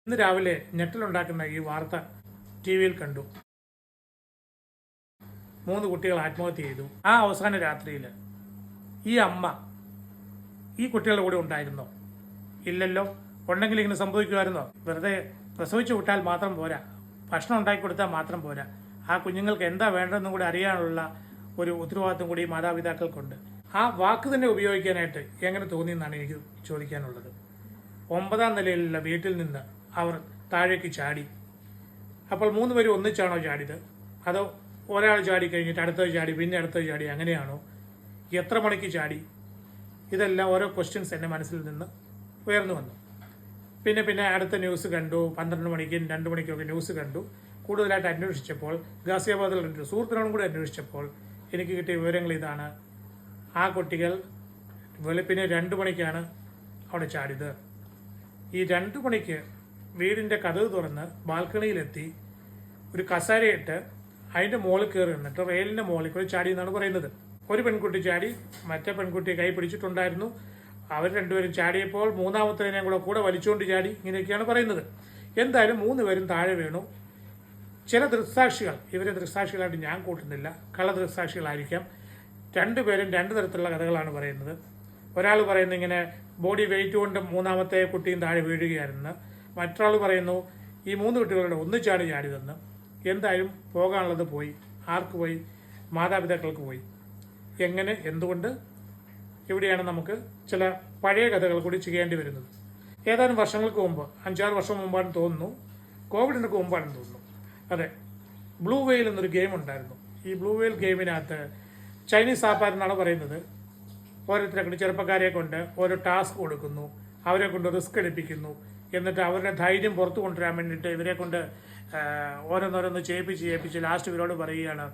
ഇന്ന് രാവിലെ ഞെട്ടലുണ്ടാക്കുന്ന ഈ വാർത്ത ടി വിയിൽ കണ്ടു. 3 കുട്ടികൾ ആത്മഹത്യ ചെയ്തു. ആ അവസാന രാത്രിയിൽ ഈ അമ്മ ഈ കുട്ടികളുടെ കൂടെ ഉണ്ടായിരുന്നോ? ഇല്ലല്ലോ. ഉണ്ടെങ്കിൽ ഇങ്ങനെ സംഭവിക്കുമായിരുന്നോ? വെറുതെ പ്രസവിച്ചു വിട്ടാൽ മാത്രം പോരാ, ഭക്ഷണം ഉണ്ടാക്കി കൊടുത്താൽ മാത്രം പോരാ, ആ കുഞ്ഞുങ്ങൾക്ക് എന്താ വേണ്ടതെന്നും കൂടി അറിയാനുള്ള ഒരു ഉത്തരവാദിത്വം കൂടി മാതാപിതാക്കൾക്കുണ്ട്. ആ വാക്ക് തന്നെ ഉപയോഗിക്കാനായിട്ട് എങ്ങനെ തോന്നിയെന്നാണ് എനിക്ക് ചോദിക്കാനുള്ളത്. 9ാം നിലയിലുള്ള വീട്ടിൽ നിന്ന് അവർ താഴേക്ക് ചാടി. അപ്പോൾ 3 പേരും ഒന്നിച്ചാണോ ചാടിയത്? അതോ ഒരാൾ ചാടി കഴിഞ്ഞിട്ട് അടുത്തത് ചാടി, പിന്നെ അടുത്തത് ചാടി, അങ്ങനെയാണോ? എത്ര മണിക്ക് ചാടി? ഇതെല്ലാം ഓരോ ക്വസ്റ്റ്യൻസ് എൻ്റെ മനസ്സിൽ നിന്ന് ഉയർന്നു വന്നു. പിന്നെ അടുത്ത ന്യൂസ് കണ്ടു. 12 മണിക്കും 2 മണിക്കൊക്കെ ന്യൂസ് കണ്ടു. കൂടുതലായിട്ട് അന്വേഷിച്ചപ്പോൾ, ഗാസിയാബാദിൽ ഒരു സുഹൃത്തിനോടും കൂടി അന്വേഷിച്ചപ്പോൾ എനിക്ക് കിട്ടിയ വിവരങ്ങൾ ഇതാണ്. ആ കുട്ടികൾ വെളുപ്പിന് 2 മണിക്കാണ് അവിടെ ചാടിയത്. ഈ 2 മണിക്ക് വീടിൻ്റെ കതക് തുറന്ന് ബാൽക്കണിയിലെത്തി ഒരു കസേരയിട്ട് അതിൻ്റെ മുകളിൽ കയറി നിന്നിട്ട് റെയിലിൻ്റെ മുകളിൽ കൂടി ചാടി എന്നാണ് പറയുന്നത്. ഒരു പെൺകുട്ടി ചാടി, മറ്റേ പെൺകുട്ടിയെ കൈ പിടിച്ചിട്ടുണ്ടായിരുന്നു. അവർ 2 പേരും ചാടിയപ്പോൾ 3ാമത്തേനെ കൂടെ വലിച്ചുകൊണ്ട് ചാടി, ഇങ്ങനെയൊക്കെയാണ് പറയുന്നത്. എന്തായാലും 3 പേരും താഴെ വീണു. ചില ദൃക്സാക്ഷികൾ, ഇവരെ ദൃക്സാക്ഷികളായിട്ട് ഞാൻ കൂട്ടുന്നില്ല, കള്ള ദൃക്സാക്ഷികളായിരിക്കാം. 2 പേരും 2 തരത്തിലുള്ള കഥകളാണ് പറയുന്നത്. ഒരാൾ പറയുന്നു ഇങ്ങനെ ബോഡി വെയിറ്റ് കൊണ്ട് 3ാമത്തെ കുട്ടിയും താഴെ വീഴുകയായിരുന്നു. മറ്റൊരാൾ പറയുന്നു ഈ 3 കുട്ടികളുടെ ഒന്നിച്ചാണ് ചാടിയതെന്ന്. എന്തായാലും പോകാനുള്ളത് പോയി. ആർക്ക് പോയി? മാതാപിതാക്കൾക്ക് പോയി. എങ്ങനെ, എന്തുകൊണ്ട്? ഇവിടെയാണ് നമുക്ക് ചില പഴയ കഥകൾ കൂടി ചെയ്യേണ്ടി വരുന്നത്. ഏതാനും വർഷങ്ങൾക്ക് മുമ്പ്, 5-6 വർഷം മുമ്പാണെന്ന് തോന്നുന്നു, കോവിഡിനൊക്കെ മുമ്പാണെന്ന് തോന്നുന്നു, അതെ, ബ്ലൂ വെയിൽ എന്നൊരു ഗെയിം ഉണ്ടായിരുന്നു. ഈ ബ്ലൂ വെയിൽ ഗെയിമിനകത്ത് ചൈനീസ് ആപ്പാരെന്നാണ് പറയുന്നത്. ഓരോരുത്തരെ ചെറുപ്പക്കാരെ കൊണ്ട് ഓരോ ടാസ്ക് കൊടുക്കുന്നു, അവരെ കൊണ്ട് റിസ്ക് എടുപ്പിക്കുന്നു. എന്നിട്ട് അവരുടെ ധൈര്യം പുറത്തു കൊണ്ടുവരാൻ വേണ്ടിയിട്ട് ഇവരെ കൊണ്ട് ഓരോന്നോരോന്ന് ചെയ്യിപ്പിച്ച് ലാസ്റ്റ് ഇവരോട് പറയുകയാണ്,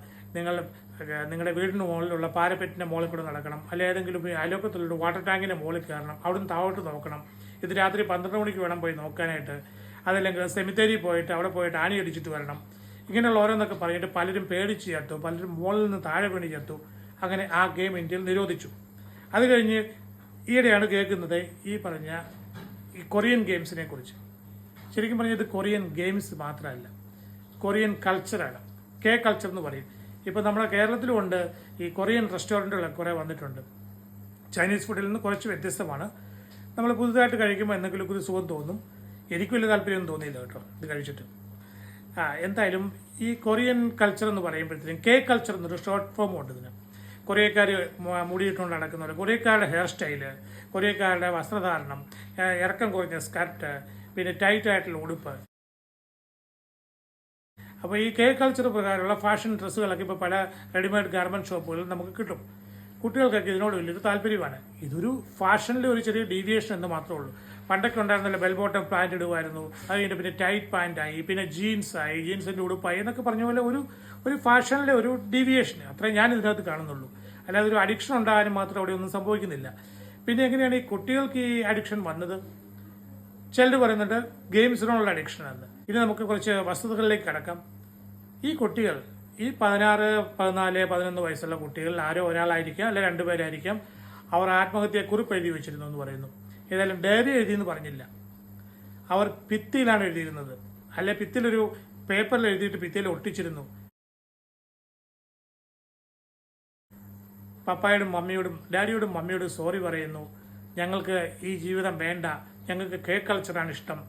നിങ്ങളുടെ വീടിന് മുകളിലുള്ള പാരപ്പറ്റിൻ്റെ മുകളിൽ കൂടെ നടക്കണം, അല്ലെ ഏതെങ്കിലും അയലോക്കത്തിലുള്ള വാട്ടർ ടാങ്കിൻ്റെ മുകളിൽ കയറണം, അവിടുന്ന് താഴോട്ട് നോക്കണം, ഇത് രാത്രി 12 മണിക്ക് വേണം പോയി നോക്കാനായിട്ട്, അതല്ലെങ്കിൽ സെമിത്തേരി പോയിട്ട് അവിടെ പോയിട്ട് ആണി അടിച്ചിട്ട് വരണം. ഇങ്ങനെയുള്ള ഓരോന്നൊക്കെ പറഞ്ഞിട്ട് പലരും പേടിച്ച് ചേർത്തു, പലരും മുകളിൽ നിന്ന് താഴെ വീണ് ചേർത്തു. അങ്ങനെ ആ ഗെയിം ഇന്ത്യയിൽ നിരോധിച്ചു. അത് കഴിഞ്ഞ് ഈയിടെയാണ് കേൾക്കുന്നത് ഈ പറഞ്ഞ ഈ കൊറിയൻ ഗെയിംസിനെ കുറിച്ച്. ശരിക്കും പറഞ്ഞാൽ ഇത് കൊറിയൻ ഗെയിംസ് മാത്രമല്ല, കൊറിയൻ കൾച്ചറാണ്. കൾച്ചർ എന്ന് പറയും. ഇപ്പം നമ്മുടെ കേരളത്തിലും ഉണ്ട് ഈ കൊറിയൻ റെസ്റ്റോറൻറ്റുകളൊക്കെ കുറേ വന്നിട്ടുണ്ട്. ചൈനീസ് ഫുഡിൽ നിന്ന് കുറച്ച് വ്യത്യസ്തമാണ്. നമ്മൾ പുതുതായിട്ട് കഴിക്കുമ്പോൾ എന്തെങ്കിലുമൊക്കെ ഒരു സുഖം തോന്നും. എനിക്ക് വലിയ താല്പര്യമൊന്നും തോന്നിയില്ല കേട്ടോ ഇത് കഴിച്ചിട്ട്. എന്തായാലും ഈ കൊറിയൻ കൾച്ചർ എന്ന് പറയുമ്പോഴത്തേക്കും കൾച്ചർ എന്നൊരു ഷോർട്ട് ഫോം ഉണ്ട് ഇതിന്. കൊറിയക്കാർ മുടിയിട്ടുകൊണ്ട് നടക്കുന്നവർ, കൊറിയക്കാരുടെ ഹെയർ സ്റ്റൈല്, കൊറിയക്കാരുടെ വസ്ത്രധാരണം, ഇറക്കം കുറഞ്ഞ സ്കർട്ട്, പിന്നെ ടൈറ്റായിട്ടുള്ള ഉടുപ്പ്. അപ്പോൾ ഈ കൾച്ചർ പ്രകാരമുള്ള ഫാഷൻ ഡ്രസ്സുകളൊക്കെ ഇപ്പോൾ പല റെഡിമെയ്ഡ് ഗാർമെൻറ്റ് ഷോപ്പുകളിൽ നമുക്ക് കിട്ടും. കുട്ടികൾക്കൊക്കെ ഇതിനോട് വലിയൊരു താല്പര്യമാണ്. ഇതൊരു ഫാഷനിലെ ഒരു ചെറിയ ഡീവിയേഷൻ എന്ന് മാത്രമേ ഉള്ളൂ. പണ്ടൊക്കെ ഉണ്ടായിരുന്നല്ലോ ബെൽ ബോട്ടം പാൻറ് ഇടുമായിരുന്നു, അത് കഴിഞ്ഞിട്ട് പിന്നെ ടൈറ്റ് പാൻറ്റായി, പിന്നെ ജീൻസായി, ജീൻസിൻ്റെ ഉടുപ്പായി എന്നൊക്കെ പറഞ്ഞ പോലെ ഒരു ഫാഷനിലെ ഒരു ഡീവിയേഷൻ, അത്രയും ഞാൻ ഇതിനകത്ത് കാണുന്നുള്ളൂ. അല്ലാതെ ഒരു അഡിക്ഷൻ ഉണ്ടാകാനും മാത്രം അവിടെ ഒന്നും സംഭവിക്കുന്നില്ല. പിന്നെ എങ്ങനെയാണ് ഈ കുട്ടികൾക്ക് ഈ അഡിക്ഷൻ വന്നത്? ചിലർ പറയുന്നുണ്ട് ഗെയിംസിനോടുള്ള അഡിക്ഷനാണ്. ഇനി നമുക്ക് കുറച്ച് വസ്തുതകളിലേക്ക് കടക്കാം. ഈ കുട്ടികൾ, ഈ 16, 14, 11 വയസ്സുള്ള കുട്ടികൾ ആരോ ഒരാളായിരിക്കാം, അല്ലെ 2 പേരായിരിക്കാം, അവർ ആത്മഹത്യ കുറിപ്പ് എഴുതി വെച്ചിരുന്നു എന്ന് പറയുന്നു. ഏതായാലും ഡയറി എഴുതിയെന്ന് പറഞ്ഞില്ല, അവർ ഭിത്തിയിലാണ് എഴുതിയിരുന്നത്. അല്ലെ ഭിത്തിയിലൊരു പേപ്പറിൽ എഴുതിയിട്ട് ഭിത്തിയിൽ ഒട്ടിച്ചിരുന്നു. പപ്പായോടും മമ്മിയോടും ഡാഡിയോടും മമ്മിയോടും സോറി പറയുന്നു, ഞങ്ങൾക്ക് ഈ ജീവിതം വേണ്ട, ഞങ്ങൾക്ക് കൾച്ചറാണ് ഇഷ്ടം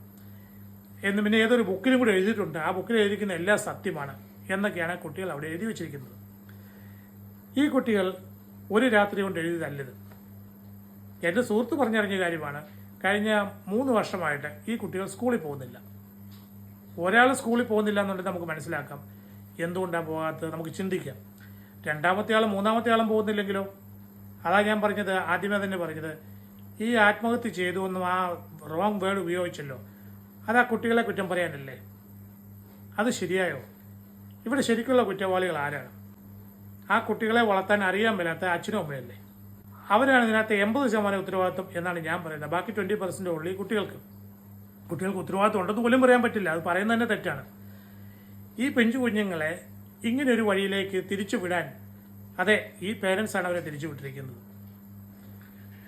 എന്ന് പിന്നെ ഏതൊരു ബുക്കിലും കൂടെ എഴുതിയിട്ടുണ്ട്. ആ ബുക്കിൽ എഴുതിയിരിക്കുന്ന എല്ലാം സത്യമാണ് എന്നൊക്കെയാണ് കുട്ടികൾ അവിടെ എഴുതി വെച്ചിരിക്കുന്നത്. ഈ കുട്ടികൾ ഒരു രാത്രി കൊണ്ട് എഴുതിയതല്ലത്. എൻ്റെ സുഹൃത്ത് പറഞ്ഞറിഞ്ഞ കാര്യമാണ്. കഴിഞ്ഞ 3 വർഷമായിട്ട് ഈ കുട്ടികൾ സ്കൂളിൽ പോകുന്നില്ല. ഒരാൾ സ്കൂളിൽ പോകുന്നില്ല എന്നുണ്ടെങ്കിൽ നമുക്ക് മനസ്സിലാക്കാം എന്തുകൊണ്ടാണ് പോകാത്തത്, നമുക്ക് ചിന്തിക്കാം. 2ാമത്തെ ആളും 3ാമത്തെ ആളും പോകുന്നില്ലെങ്കിലോ? അതാ ഞാൻ പറഞ്ഞത്, ആദ്യമേ തന്നെ പറഞ്ഞത്, ഈ ആത്മഹത്യ ചെയ്തു എന്നും ആ റോങ് വേർഡ് ഉപയോഗിച്ചല്ലോ, അത് ആ കുട്ടികളെ കുറ്റം പറയാനല്ലേ? അത് ശരിയായോ? ഇവിടെ ശരിക്കുള്ള കുറ്റവാളികൾ ആരാണ്? ആ കുട്ടികളെ വളർത്താൻ അറിയാൻ മേലാത്ത അച്ഛനും അമ്മയല്ലേ? അവരാണ് ഇതിനകത്ത് 80% ഉത്തരവാദിത്വം എന്നാണ് ഞാൻ പറയുന്നത്. ബാക്കി 20% ഉള്ളൂ ഈ കുട്ടികൾക്ക് ഉത്തരവാദിത്വം ഉണ്ടെന്ന് പോലും പറയാൻ പറ്റില്ല. അത് പറയുന്നത് തന്നെ തെറ്റാണ്. ഈ പെഞ്ചു കുഞ്ഞുങ്ങളെ ഇങ്ങനെ ഒരു വഴിയിലേക്ക് തിരിച്ചു വിടാൻ, അതെ, ഈ പേരൻസാണ് അവരെ തിരിച്ചു വിട്ടിരിക്കുന്നത്.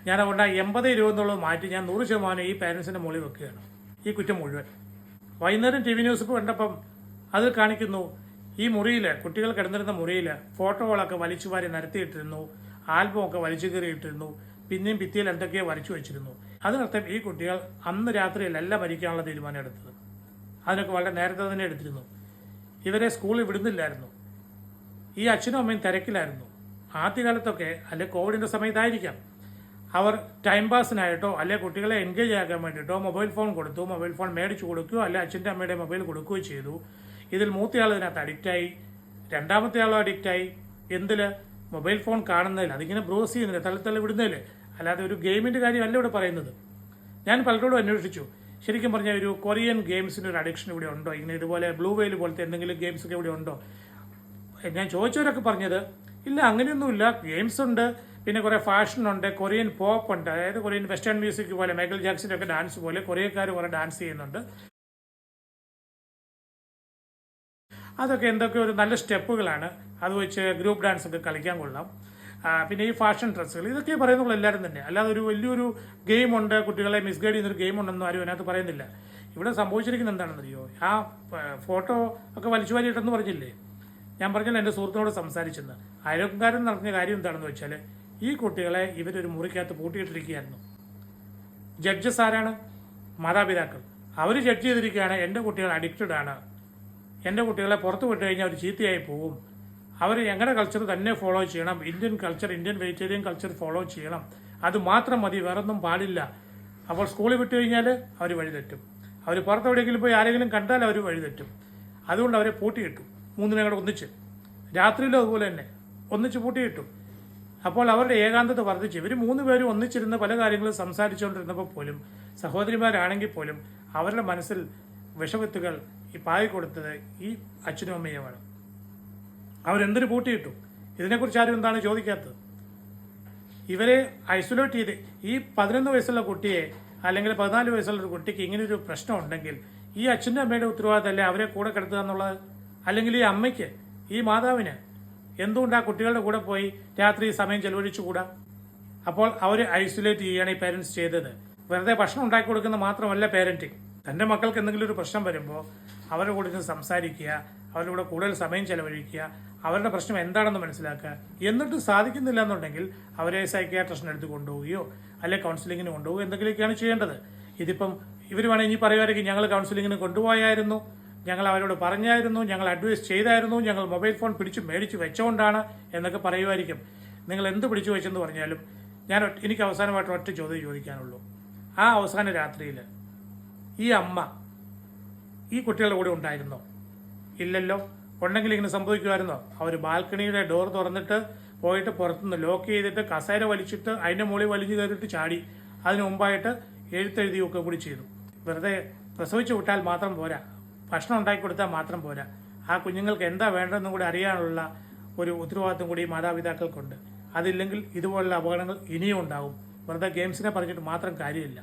ഞാൻ അതുകൊണ്ട് 80-20 എന്നുള്ളത് മാറ്റി ഞാൻ 100% ഈ പേരൻസിൻ്റെ മുകളിൽ വെക്കുകയാണ് ഈ കുറ്റം മുഴുവൻ. വൈകുന്നേരം ടി വി ന്യൂസ് കണ്ടപ്പം അതിൽ കാണിക്കുന്നു ഈ മുറിയിൽ കുട്ടികൾ കിടന്നിരുന്ന മുറിയിൽ ഫോട്ടോകളൊക്കെ വലിച്ചു വാരി നിരത്തിയിട്ടിരുന്നു, ആൽബമൊക്കെ വലിച്ചു കയറിയിട്ടിരുന്നു, പിന്നെയും ഭിത്തിയിൽ എന്തൊക്കെയോ വരച്ചു വെച്ചിരുന്നു. അതിനർത്ഥം ഈ കുട്ടികൾ അന്ന് രാത്രിയിലല്ല മരിക്കാനുള്ള തീരുമാനം എടുത്തത്. അതിനൊക്കെ വളരെ നേരത്തെ തന്നെ എടുത്തിരുന്നു. ഇവരെ സ്കൂളിൽ വിടുന്നില്ലായിരുന്നു. ഈ അച്ഛനും അമ്മയും തിരക്കിലായിരുന്നു. ആദ്യകാലത്തൊക്കെ അല്ലെ കോവിഡിന്റെ സമയത്തായിരിക്കാം അവർ ടൈം പാസിനായിട്ടോ അല്ലെ കുട്ടികളെ എൻഗേജ് ആക്കാൻ വേണ്ടിയിട്ടോ മൊബൈൽ ഫോൺ കൊടുത്തു, മൊബൈൽ ഫോൺ മേടിച്ചു കൊടുക്കുകയോ അല്ലെ അച്ഛൻ്റെ അമ്മയുടെ മൊബൈൽ കൊടുക്കുകയോ ചെയ്തു. ഇതിൽ മൂത്തയാൾ ഇതിനകത്ത് അഡിക്റ്റായി, രണ്ടാമത്തെ ആളും അഡിക്റ്റായി. എന്തില്? മൊബൈൽ ഫോൺ കാണുന്നതിൽ, അതിങ്ങനെ ബ്രൗസ് ചെയ്യുന്നില്ല, തള്ളി വിടുന്നതിൽ. അല്ലാതെ ഒരു ഗെയിമിൻ്റെ കാര്യമല്ല ഇവിടെ പറയുന്നത്. ഞാൻ പലരോടും അന്വേഷിച്ചു, ശരിക്കും പറഞ്ഞാൽ ഒരു കൊറിയൻ ഗെയിംസിന് ഒരു അഡിക്ഷൻ ഇവിടെ ഉണ്ടോ, ഇങ്ങനെ ഇതുപോലെ ബ്ലൂ വെയിൽ പോലത്തെ എന്തെങ്കിലും ഗെയിംസ് ഒക്കെ ഇവിടെ ഉണ്ടോ? ഞാൻ ചോദിച്ചവരൊക്കെ പറഞ്ഞത് ഇല്ല, അങ്ങനെയൊന്നുമില്ല. ഗെയിംസ് ഉണ്ട്, പിന്നെ കുറേ ഫാഷനുണ്ട്, കൊറിയൻ പോപ്പ് ഉണ്ട്, അതായത് കൊറിയൻ വെസ്റ്റേൺ മ്യൂസിക് പോലെ മൈക്കിൾ ജാക്സന്റെ ഒക്കെ ഡാൻസ് പോലെ കൊറിയക്കാർ കുറെ ഡാൻസ് ചെയ്യുന്നുണ്ട്. അതൊക്കെ എന്തൊക്കെ ഒരു നല്ല സ്റ്റെപ്പുകളാണ്, അത് വെച്ച് ഗ്രൂപ്പ് ഡാൻസ് ഒക്കെ കളിക്കാൻ കൊള്ളാം. പിന്നെ ഈ ഫാഷൻ ഡ്രസ്സുകൾ, ഇതൊക്കെ പറയുന്നുള്ളൂ എല്ലാവരും തന്നെ. അല്ലാതെ ഒരു വലിയൊരു ഗെയിമുണ്ട്, കുട്ടികളെ മിസ്ഗൈഡ് ചെയ്യുന്നൊരു ഗെയിം ഉണ്ടെന്നും ആരും അതിനകത്ത് പറയുന്നില്ല. ഇവിടെ സംഭവിച്ചിരിക്കുന്നത് എന്താണെന്നറിയോ? ആ ഫോട്ടോ ഒക്കെ വലിച്ചു വാരിയിട്ടെന്ന് പറഞ്ഞില്ലേ, ഞാൻ പറഞ്ഞാൽ എൻ്റെ സുഹൃത്തിനോട് സംസാരിച്ചെന്ന്. അയൽക്കാരൻ നടന്ന കാര്യം എന്താണെന്ന് വെച്ചാൽ ഈ കുട്ടികളെ ഇവരൊരു മുറിക്കകത്ത് പൂട്ടിയിട്ടിരിക്കുകയായിരുന്നു. ജഡ്ജസ് ആരാണ്? മാതാപിതാക്കൾ. അവർ ജഡ്ജ് ചെയ്തിരിക്കുകയാണ്, എൻ്റെ കുട്ടികൾ അഡിക്റ്റഡ് ആണ്, എൻ്റെ കുട്ടികളെ പുറത്ത് വിട്ട് കഴിഞ്ഞാൽ അവർ ചീത്തയായി പോകും, അവർ ഞങ്ങളുടെ കൾച്ചർ തന്നെ ഫോളോ ചെയ്യണം, Indian culture, Indian vegetarian culture follow ചെയ്യണം, അത് മാത്രം മതി, വേറൊന്നും പാടില്ല. അപ്പോൾ സ്കൂളിൽ വിട്ട് കഴിഞ്ഞാൽ അവർ വഴിതെറ്റും, അവർ പുറത്തെവിടെയെങ്കിലും പോയി ആരെങ്കിലും കണ്ടാൽ അവർ വഴിതെറ്റും. അതുകൊണ്ട് അവരെ പൂട്ടിയിട്ടു, മൂന്നിനെ കൂടെ ഒന്നിച്ച്. രാത്രിയിലും അതുപോലെ തന്നെ ഒന്നിച്ച് പൂട്ടിയിട്ടു. അപ്പോൾ അവരുടെ ഏകാന്തത വർദ്ധിച്ചു. ഇവർ മൂന്ന് പേരും ഒന്നിച്ചിരുന്ന് പല കാര്യങ്ങളും സംസാരിച്ചുകൊണ്ടിരുന്നപ്പോൾ പോലും, സഹോദരിമാരാണെങ്കിൽ പോലും, അവരുടെ മനസ്സിൽ വിഷവിത്തുകൾ ഈ പായി കൊടുത്തത് ഈ അച്ഛനും അമ്മയുമാണ്. അവരെന്തിനു പൂട്ടിയിട്ടു? ഇതിനെക്കുറിച്ച് ആരും എന്താണ് ചോദിക്കാത്തത്? ഇവരെ ഐസൊലേറ്റ് ചെയ്ത്, ഈ 11 വയസ്സുള്ള കുട്ടിയെ അല്ലെങ്കിൽ 14 വയസ്സുള്ള ഒരു കുട്ടിക്ക് ഇങ്ങനൊരു പ്രശ്നം ഉണ്ടെങ്കിൽ ഈ അച്ഛൻ്റെ അമ്മയുടെ ഉത്തരവാദിത്തമല്ലേ അവരെ കൂടെ കിടത്തുക എന്നുള്ളത്? അല്ലെങ്കിൽ ഈ അമ്മയ്ക്ക്, ഈ മാതാവിന് എന്തുകൊണ്ട് ആ കുട്ടികളുടെ കൂടെ പോയി രാത്രി സമയം ചെലവഴിച്ചുകൂടാ? അപ്പോൾ അവർ ഐസൊലേറ്റ് ചെയ്യുകയാണ് ഈ പേരൻസ് ചെയ്തത്. വെറുതെ ഭക്ഷണം ഉണ്ടാക്കി കൊടുക്കുന്ന മാത്രമല്ല പേരൻറ്റിങ്. തൻ്റെ മക്കൾക്ക് എന്തെങ്കിലും ഒരു പ്രശ്നം വരുമ്പോൾ അവരുടെ കൂടെ നിന്ന് സംസാരിക്കുക, അവരുടെ കൂടെ കൂടുതൽ സമയം ചെലവഴിക്കുക, അവരുടെ പ്രശ്നം എന്താണെന്ന് മനസ്സിലാക്കുക. എന്നിട്ട് സാധിക്കുന്നില്ല എന്നുണ്ടെങ്കിൽ അവരെ സൈക്യാട്രിസ്റ്റിന് അടുത്ത് കൊണ്ടുപോവുകയോ അല്ലെ കൗൺസിലിങ്ങിന് കൊണ്ടുപോവുകയോ എന്തെങ്കിലുമൊക്കെയാണ് ചെയ്യേണ്ടത്. ഇതിപ്പം ഇവർ വേണമെങ്കിൽ ഇനി പറയുമായിരിക്കും, ഞങ്ങൾ കൗൺസിലിങ്ങിന് കൊണ്ടുപോയായിരുന്നു, ഞങ്ങൾ അവരോട് പറഞ്ഞായിരുന്നു, ഞങ്ങൾ അഡ്വൈസ് ചെയ്തായിരുന്നു, ഞങ്ങൾ മൊബൈൽ ഫോൺ മേടിച്ച് വെച്ചുകൊണ്ടാണ് എന്നൊക്കെ പറയുമായിരിക്കും. നിങ്ങൾ എന്ത് പിടിച്ചു വെച്ചെന്ന് പറഞ്ഞാലും എനിക്ക് അവസാനമായിട്ട് ഒറ്റ ചോദ്യം ചോദിക്കാനുള്ളൂ. ആ അവസാന രാത്രിയിൽ ഈ അമ്മ ഈ കുട്ടികളുടെ കൂടെ ഉണ്ടായിരുന്നോ? ഇല്ലല്ലോ. ഉണ്ടെങ്കിൽ ഇങ്ങനെ സംഭവിക്കുമായിരുന്നോ? അവർ ബാൽക്കണിയുടെ ഡോർ തുറന്നിട്ട് പോയിട്ട് പുറത്തുനിന്ന് ലോക്ക് ചെയ്തിട്ട് കസേര വലിച്ചിട്ട് അതിൻ്റെ മുകളിൽ വലിഞ്ഞു കയറിയിട്ട് ചാടി. അതിന് മുമ്പായിട്ട് എഴുത്തെഴുതിയൊക്കെ കൂടി ചെയ്തു. വെറുതെ പ്രസവിച്ചു വിട്ടാൽ മാത്രം പോരാ, ഭക്ഷണം ഉണ്ടാക്കി കൊടുത്താൽ മാത്രം പോരാ, ആ കുഞ്ഞുങ്ങൾക്ക് എന്താ വേണ്ടതെന്നും കൂടി അറിയാനുള്ള ഒരു ഉത്തരവാദിത്വം കൂടി മാതാപിതാക്കൾക്കുണ്ട്. അതില്ലെങ്കിൽ ഇതുപോലുള്ള അപകടങ്ങൾ ഇനിയും ഉണ്ടാവും. വെറുതെ ഗെയിംസിനെ പറഞ്ഞിട്ട് മാത്രം കാര്യമില്ല.